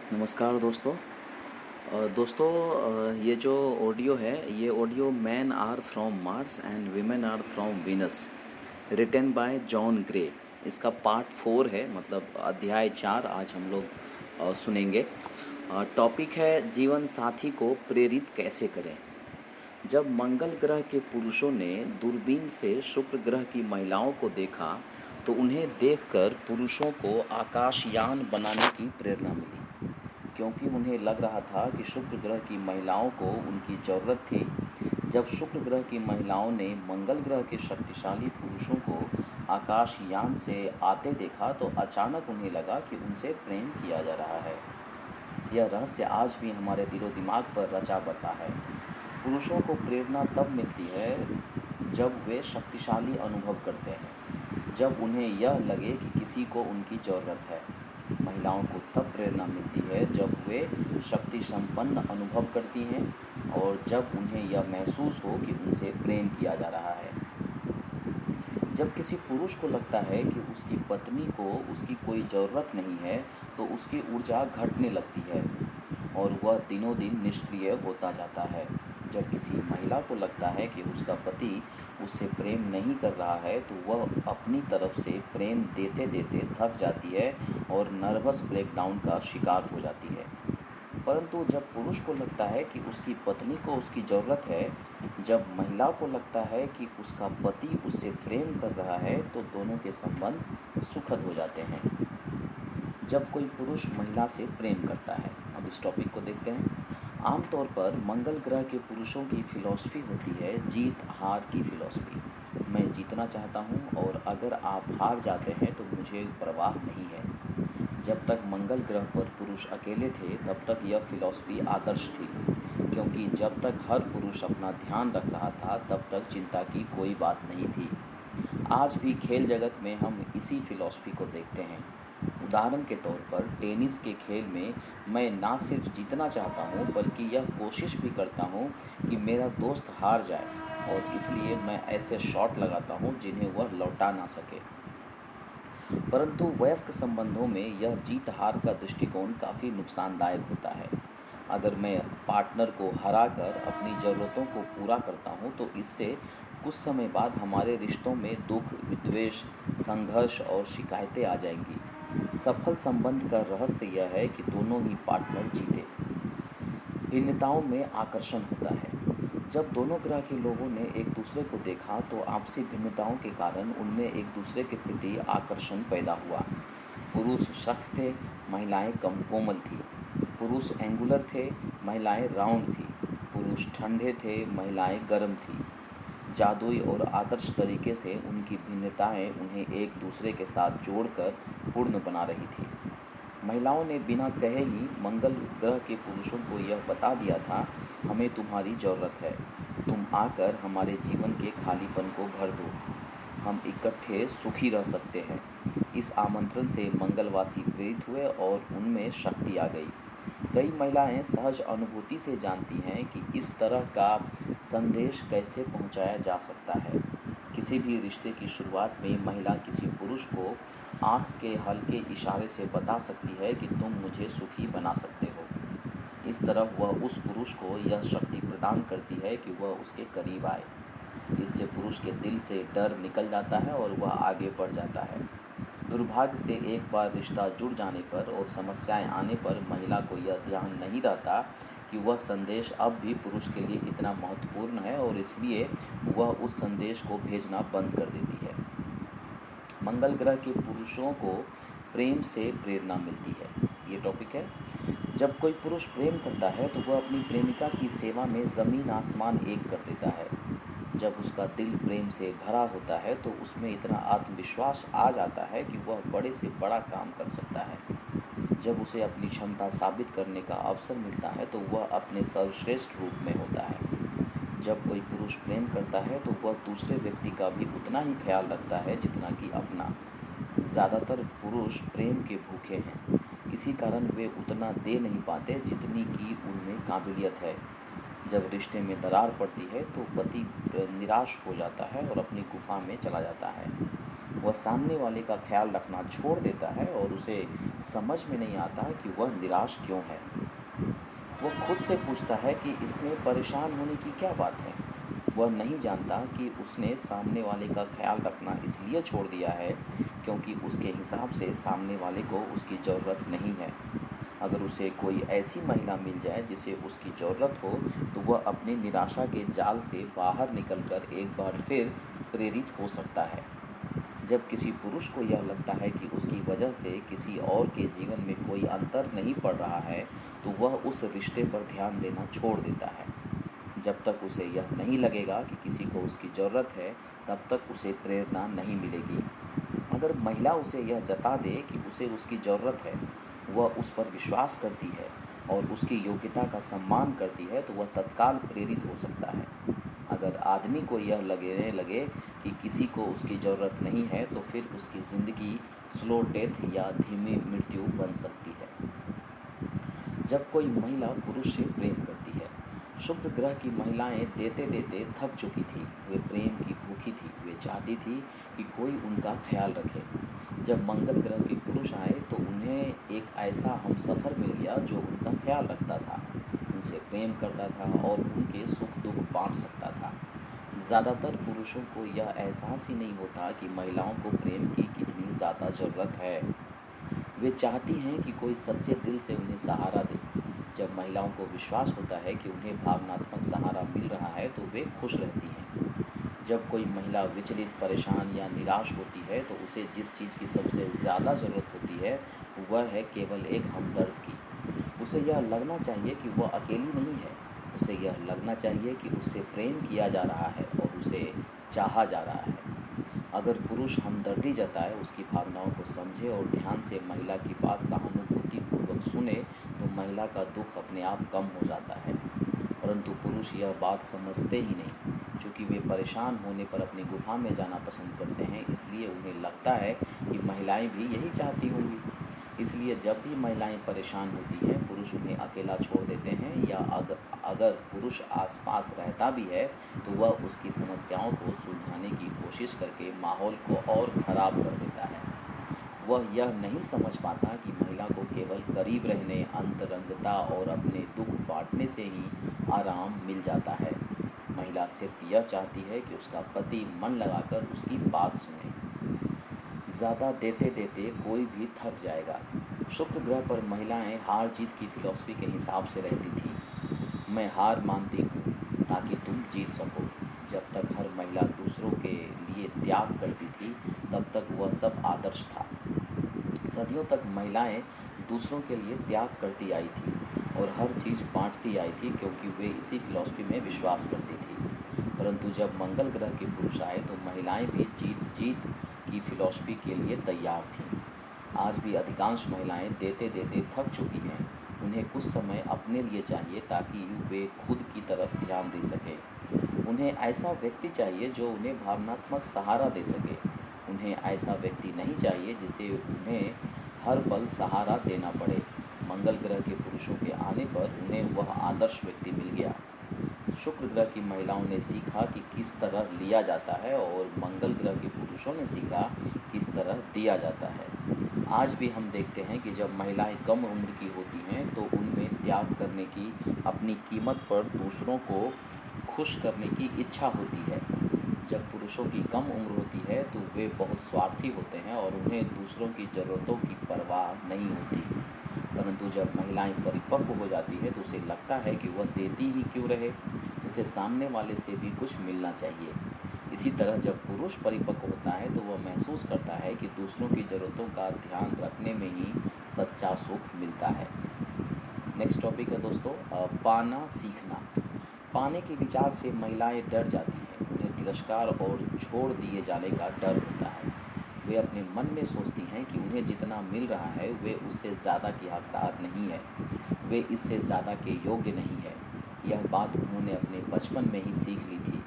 नमस्कार दोस्तों। ये जो ऑडियो है, ये audio man are from Mars and women are from Venus, written by John Gray. इसका पार्ट 4 है, मतलब अध्याय 4 आज हम लोग सुनेंगे। टॉपिक है जीवन साथी को प्रेरित कैसे करें। जब मंगल ग्रह के पुरुषों ने दूरबीन से शुक्र ग्रह की महिलाओं को देखा तो उन्हें देखकर पुरुषों को आकाशयान बनाने की प्रेरणा मिली, क्योंकि उन्हें लग रहा था कि शुक्र ग्रह की महिलाओं को उनकी ज़रूरत थी। जब शुक्र ग्रह की महिलाओं ने मंगल ग्रह के शक्तिशाली पुरुषों को आकाशयान से आते देखा तो अचानक उन्हें लगा कि उनसे प्रेम किया जा रहा है। यह रहस्य आज भी हमारे दिलो दिमाग पर रचा बसा है। पुरुषों को प्रेरणा तब मिलती है जब वे शक्तिशाली अनुभव करते हैं, जब उन्हें यह लगे कि किसी को उनकी ज़रूरत है। महिलाओं को तब प्रेरणा मिलती है जब वे शक्ति संपन्न अनुभव करती हैं और जब उन्हें यह महसूस हो कि उनसे प्रेम किया जा रहा है। जब किसी पुरुष को लगता है कि उसकी पत्नी को उसकी कोई ज़रूरत नहीं है तो उसकी ऊर्जा घटने लगती है और वह दिनों दिन निष्क्रिय होता जाता है। जब किसी महिला को लगता है कि उसका पति उससे प्रेम नहीं कर रहा है तो वह अपनी तरफ से प्रेम देते देते थक जाती है और नर्वस ब्रेकडाउन का शिकार हो जाती है। परंतु जब पुरुष को लगता है कि उसकी पत्नी को उसकी ज़रूरत है, जब महिला को लगता है कि उसका पति उससे प्रेम कर रहा है, तो दोनों के संबंध सुखद हो जाते हैं। जब कोई पुरुष महिला से प्रेम करता है। अब इस टॉपिक को देखते हैं। आमतौर पर मंगल ग्रह के पुरुषों की फिलॉसफी होती है जीत हार की फिलॉसफी। मैं जीतना चाहता हूँ और अगर आप हार जाते हैं तो मुझे परवाह नहीं है। जब तक मंगल ग्रह पर पुरुष अकेले थे तब तक यह फिलॉसफी आदर्श थी, क्योंकि जब तक हर पुरुष अपना ध्यान रख रहा था तब तक चिंता की कोई बात नहीं थी। आज भी खेल जगत में हम इसी फिलॉसफी को देखते हैं। उदाहरण के तौर पर टेनिस के खेल में मैं ना सिर्फ जीतना चाहता हूँ बल्कि यह कोशिश भी करता हूँ कि मेरा दोस्त हार जाए और इसलिए मैं ऐसे शॉट लगाता हूँ जिन्हें वह लौटा ना सके। परंतु वयस्क संबंधों में यह जीत हार का दृष्टिकोण काफ़ी नुकसानदायक होता है। अगर मैं पार्टनर को हराकर अपनी ज़रूरतों को पूरा करता हूँ तो इससे कुछ समय बाद हमारे रिश्तों में दुख, विद्वेष, संघर्ष और शिकायतें आ जाएंगी। सफल संबंध का रहस्य यह है कि दोनों ही पार्टनर जीते। भिन्नताओं में आकर्षण होता है। जब दोनों ग्रह के लोगों ने एक दूसरे को देखा तो आपसी भिन्नताओं के कारण उनमें एक दूसरे के प्रति आकर्षण पैदा हुआ। पुरुष सख्त थे, महिलाएं कम कोमल थी। पुरुष एंगुलर थे, महिलाएं राउंड थी। पुरुष ठंडे थे, महिलाएं गर्म थी। जादुई और आदर्श तरीके से उनकी भिन्नताएं उन्हें एक दूसरे के साथ जोड़कर पूर्ण बना रही थी। महिलाओं ने बिना कहे ही मंगल ग्रह के पुरुषों को यह बता दिया था, हमें तुम्हारी ज़रूरत है, तुम आकर हमारे जीवन के खालीपन को भर दो, हम इकट्ठे सुखी रह सकते हैं। इस आमंत्रण से मंगलवासी प्रेरित हुए और उनमें शक्ति आ गई। कई महिलाएं सहज अनुभूति से जानती हैं कि इस तरह का संदेश कैसे पहुंचाया जा सकता है। किसी भी रिश्ते की शुरुआत में महिला किसी पुरुष को आँख के हल्के इशारे से बता सकती है कि तुम मुझे सुखी बना सकते हो। इस तरह वह उस पुरुष को यह शक्ति प्रदान करती है कि वह उसके करीब आए। इससे पुरुष के दिल से डर निकल जाता है और वह आगे बढ़ जाता है। दुर्भाग्य से एक बार रिश्ता जुड़ जाने पर और समस्याएं आने पर महिला को यह ध्यान नहीं रहता कि वह संदेश अब भी पुरुष के लिए कितना महत्वपूर्ण है और इसलिए वह उस संदेश को भेजना बंद कर देती है। मंगल ग्रह के पुरुषों को प्रेम से प्रेरणा मिलती है। ये टॉपिक है। जब कोई पुरुष प्रेम करता है तो वह अपनी प्रेमिका की सेवा में ज़मीन आसमान एक कर देता है। जब उसका दिल प्रेम से भरा होता है तो उसमें इतना आत्मविश्वास आ जाता है कि वह बड़े से बड़ा काम कर सकता है। जब उसे अपनी क्षमता साबित करने का अवसर मिलता है तो वह अपने सर्वश्रेष्ठ रूप में होता है। जब कोई पुरुष प्रेम करता है तो वह दूसरे व्यक्ति का भी उतना ही ख्याल रखता है जितना कि अपना। ज़्यादातर पुरुष प्रेम के भूखे हैं, इसी कारण वे उतना दे नहीं पाते जितनी की उनमें काबिलियत है। जब रिश्ते में दरार पड़ती है तो पति निराश हो जाता है और अपनी गुफा में चला जाता है। वह सामने वाले का ख्याल रखना छोड़ देता है और उसे समझ में नहीं आता कि वह निराश क्यों है। वह खुद से पूछता है कि इसमें परेशान होने की क्या बात है। वह नहीं जानता कि उसने सामने वाले का ख्याल रखना इसलिए छोड़ दिया है क्योंकि उसके हिसाब से सामने वाले को उसकी ज़रूरत नहीं है। अगर उसे कोई ऐसी महिला मिल जाए जिसे उसकी ज़रूरत हो तो वह अपनी निराशा के जाल से बाहर निकलकर एक बार फिर प्रेरित हो सकता है। जब किसी पुरुष को यह लगता है कि उसकी वजह से किसी और के जीवन में कोई अंतर नहीं पड़ रहा है तो वह उस रिश्ते पर ध्यान देना छोड़ देता है। जब तक उसे यह नहीं लगेगा कि किसी को उसकी ज़रूरत है तब तक उसे प्रेरणा नहीं मिलेगी। अगर महिला उसे यह जता दे कि उसे उसकी ज़रूरत है, वह उस पर विश्वास करती है और उसकी योग्यता का सम्मान करती है तो वह तत्काल प्रेरित हो सकता है। अगर आदमी को यह लगने लगे कि किसी को उसकी ज़रूरत नहीं है तो फिर उसकी ज़िंदगी स्लो डेथ या धीमी मृत्यु बन सकती है। जब कोई महिला पुरुष से प्रेम करती है। शुक्र ग्रह की महिलाएं देते देते थक चुकी थी। वे प्रेम की भूखी थी। वे चाहती थी कि कोई उनका ख्याल रखे। जब मंगल ग्रह के पुरुष आए तो उन्हें एक ऐसा हमसफ़र मिल गया जो उनका ख्याल रखता था, उनसे प्रेम करता था और उनके सुख दुख बांट सकता था। ज़्यादातर पुरुषों को यह एहसास ही नहीं होता कि महिलाओं को प्रेम की कितनी ज़्यादा ज़रूरत है। वे चाहती हैं कि कोई सच्चे दिल से उन्हें सहारा दे। जब महिलाओं को विश्वास होता है कि उन्हें भावनात्मक सहारा मिल रहा है तो वे खुश रहती हैं। जब कोई महिला विचलित, परेशान या निराश होती है तो उसे जिस चीज़ की सबसे ज़्यादा ज़रूरत होती है वह है केवल एक हमदर्द की। उसे यह लगना चाहिए कि वह अकेली नहीं है। उसे यह लगना चाहिए कि उससे प्रेम किया जा रहा है और उसे चाहा जा रहा है। अगर पुरुष हमदर्दी जताए, उसकी भावनाओं को समझे और ध्यान से महिला की बात सहानुभूतिपूर्वक सुने तो महिला का दुख अपने आप कम हो जाता है। परंतु पुरुष यह बात समझते ही नहीं। चूँकि वे परेशान होने पर अपनी गुफा में जाना पसंद करते हैं, इसलिए उन्हें लगता है कि महिलाएं भी यही चाहती होंगी। इसलिए जब भी महिलाएं परेशान होती हैं, पुरुष उन्हें अकेला छोड़ देते हैं या अगर पुरुष आसपास रहता भी है तो वह उसकी समस्याओं को सुलझाने की कोशिश करके माहौल को और ख़राब कर देता है। वह यह नहीं समझ पाता कि महिला को केवल करीब रहने, अंतरंगता और अपने दुख बांटने से ही आराम मिल जाता है। महिला सिर्फ यह चाहती है कि उसका पति मन लगाकर उसकी बात सुने। ज़्यादा देते देते कोई भी थक जाएगा। शुक्र ग्रह पर महिलाएं हार जीत की फिलॉसफी के हिसाब से रहती थी। मैं हार मानती हूँ ताकि तुम जीत सको। जब तक हर महिला दूसरों के लिए त्याग करती थी तब तक वह सब आदर्श था। सदियों तक महिलाएं दूसरों के लिए त्याग करती आई थी और हर चीज़ बांटती आई थी क्योंकि वे इसी फिलॉसफी में विश्वास करती थी। परंतु जब मंगल ग्रह के पुरुष आए तो महिलाएं भी जीत जीत की फिलॉसफी के लिए तैयार थीं। आज भी अधिकांश महिलाएं देते देते थक चुकी हैं। उन्हें कुछ समय अपने लिए चाहिए ताकि वे खुद की तरफ ध्यान दे सकें। उन्हें ऐसा व्यक्ति चाहिए जो उन्हें भावनात्मक सहारा दे सके। उन्हें ऐसा व्यक्ति नहीं चाहिए जिसे उन्हें हर पल सहारा देना पड़े। मंगल ग्रह के पुरुषों के आने पर उन्हें वह आदर्श व्यक्ति मिल गया। शुक्र ग्रह की महिलाओं ने सीखा कि किस तरह लिया जाता है और मंगल ग्रह के पुरुषों ने सीखा किस तरह दिया जाता है। आज भी हम देखते हैं कि जब महिलाएं कम उम्र की होती हैं तो उनमें त्याग करने की, अपनी कीमत पर दूसरों को खुश करने की इच्छा होती है। जब पुरुषों की कम उम्र होती है तो वे बहुत स्वार्थी होते हैं और उन्हें दूसरों की ज़रूरतों की परवाह नहीं होती। परंतु जब महिलाएं परिपक्व हो जाती है तो उसे लगता है कि वह देती ही क्यों रहे, उसे सामने वाले से भी कुछ मिलना चाहिए। इसी तरह जब पुरुष परिपक्व होता है तो वह महसूस करता है कि दूसरों की ज़रूरतों का ध्यान रखने में ही सच्चा सुख मिलता है। नेक्स्ट टॉपिक है दोस्तों, पाना सीखना। पाने के विचार से महिलाएं डर जाती हैं। उन्हें तिरस्कार और छोड़ दिए जाने का डर होता है। वे अपने मन में सोचती हैं कि उन्हें जितना मिल रहा है वे उससे ज़्यादा की हकदार नहीं है, वे इससे ज़्यादा के योग्य नहीं है। यह बात उन्होंने अपने बचपन में ही सीख ली थी,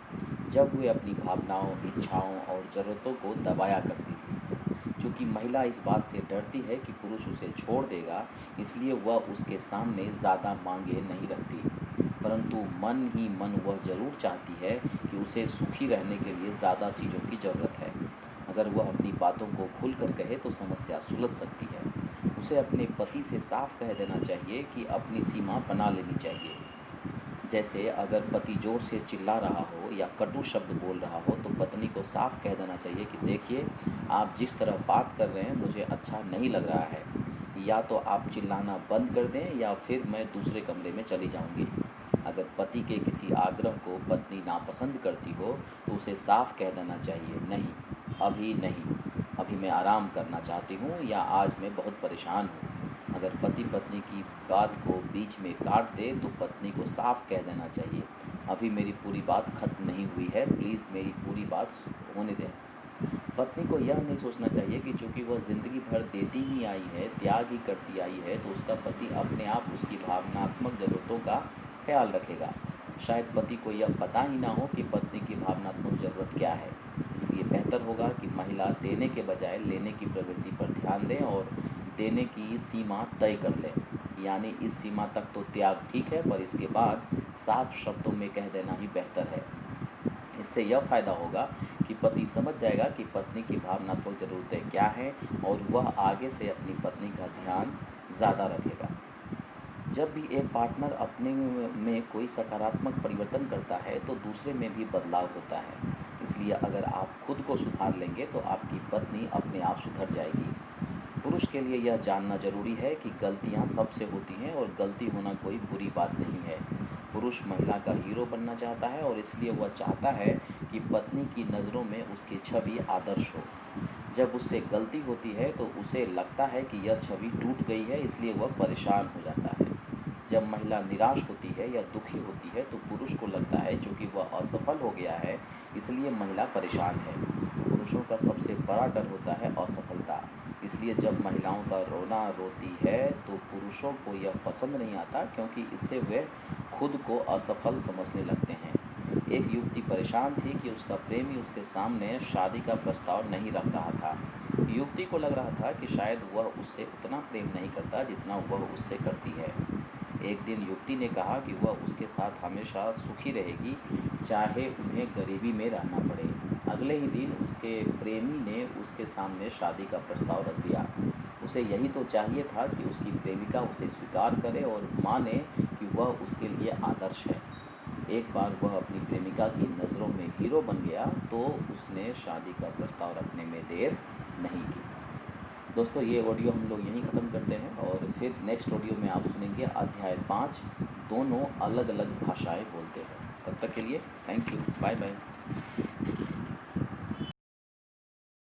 जब वे अपनी भावनाओं, इच्छाओं और ज़रूरतों को दबाया करती थी। चूँकि महिला इस बात से डरती है कि पुरुष उसे छोड़ देगा, इसलिए वह उसके सामने ज़्यादा मांगे नहीं रखती। परंतु मन ही मन वह ज़रूर चाहती है कि उसे सुखी रहने के लिए ज़्यादा चीज़ों की ज़रूरत है। अगर वह अपनी बातों को खुलकर कहे तो समस्या सुलझ सकती है। उसे अपने पति से साफ कह देना चाहिए कि अपनी सीमा बना लेनी चाहिए। जैसे अगर पति ज़ोर से चिल्ला रहा हो या कटु शब्द बोल रहा हो तो पत्नी को साफ कह देना चाहिए कि देखिए, आप जिस तरह बात कर रहे हैं मुझे अच्छा नहीं लग रहा है। या तो आप चिल्लाना बंद कर दें या फिर मैं दूसरे कमरे में चली जाऊंगी। अगर पति के किसी आग्रह को पत्नी नापसंद करती हो तो उसे साफ कह देना चाहिए, नहीं, अभी नहीं, अभी मैं आराम करना चाहती हूँ या आज मैं बहुत परेशान हूँ। अगर पति पत्नी की बात को बीच में काट दे तो पत्नी को साफ कह देना चाहिए, अभी मेरी पूरी बात खत्म नहीं हुई है, प्लीज़ मेरी पूरी बात होने दें। पत्नी को यह नहीं सोचना चाहिए कि चूँकि वह ज़िंदगी भर देती ही आई है, त्याग ही करती आई है, तो उसका पति अपने आप उसकी भावनात्मक ज़रूरतों का ख्याल रखेगा। शायद पति को यह पता ही ना हो कि पत्नी की भावनात्मक ज़रूरत क्या है। इसलिए बेहतर होगा कि महिला देने के बजाय लेने की प्रवृत्ति पर ध्यान दें और देने की सीमा तय कर लें। यानी इस सीमा तक तो त्याग ठीक है, पर इसके बाद साफ शब्दों में कह देना ही बेहतर है। इससे यह फ़ायदा होगा कि पति समझ जाएगा कि पत्नी की भावनात्मक ज़रूरतें क्या हैं और वह आगे से अपनी पत्नी का ध्यान ज़्यादा रखेगा। जब भी एक पार्टनर अपने में कोई सकारात्मक परिवर्तन करता है तो दूसरे में भी बदलाव होता है। इसलिए अगर आप खुद को सुधार लेंगे तो आपकी पत्नी अपने आप सुधर जाएगी। पुरुष के लिए यह जानना जरूरी है कि गलतियां सबसे होती हैं और गलती होना कोई बुरी बात नहीं है। पुरुष महिला का हीरो बनना चाहता है और इसलिए वह चाहता है कि पत्नी की नज़रों में उसकी छवि आदर्श हो। जब उससे गलती होती है तो उसे लगता है कि यह छवि टूट गई है, इसलिए वह परेशान हो जाता है। जब महिला निराश होती है या दुखी होती है तो पुरुष को लगता है क्योंकि वह असफल हो गया है, इसलिए महिला परेशान है। पुरुषों का सबसे बड़ा डर होता है असफलता। इसलिए जब महिलाओं का रोना रोती है तो पुरुषों को यह पसंद नहीं आता, क्योंकि इससे वे खुद को असफल समझने लगते हैं। एक युवती परेशान थी कि उसका प्रेमी उसके सामने शादी का प्रस्ताव नहीं रख रहा था। युवती को लग रहा था कि शायद वह उससे उतना प्रेम नहीं करता जितना वह उससे करती है। एक दिन युवती ने कहा कि वह उसके साथ हमेशा सुखी रहेगी, चाहे उन्हें गरीबी में रहना पड़े। अगले ही दिन उसके प्रेमी ने उसके सामने शादी का प्रस्ताव रख दिया। उसे यही तो चाहिए था कि उसकी प्रेमिका उसे स्वीकार करे और माने कि वह उसके लिए आदर्श है। एक बार वह अपनी प्रेमिका की नज़रों में हीरो बन गया तो उसने शादी का प्रस्ताव रखने में देर नहीं की। दोस्तों, ये ऑडियो हम लोग यहीं ख़त्म करते हैं और फिर नेक्स्ट ऑडियो में आप सुनेंगे अध्याय 5, दोनों अलग अलग भाषाएं बोलते हैं। तब तक के लिए थैंक यू, बाय बाय।